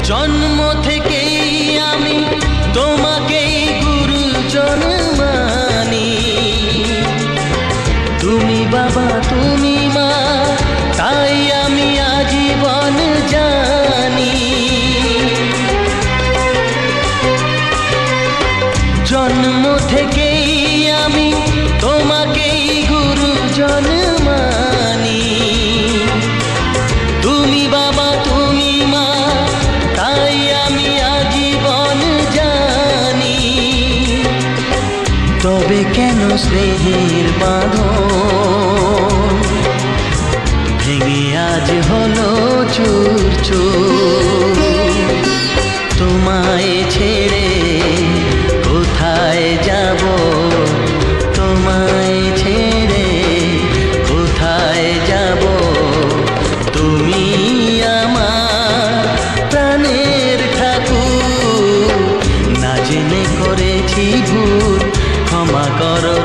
জন্ম থেকেই আমি তোমাকেই গুরুজন মানি। তুমি বাবা তুমি মা, তাই আমি আজীবন জানি। জন্ম থেকেই আমি তোমাকেই গুরুজন মানি। তুমি বাবা তুমি মা, তাই আমি আজীবন জানি। তবে কেন স্নেহের বাঁধন ভেঙে আজ হলো চুর চুর? তোমায় ছেড়ে কোথায় যাব, তোমায় ছেড়ে কোথায় যাব? তুমি আমার প্রাণের ঠাকুর, না জেনে করেছি ভুল, ক্ষমা করো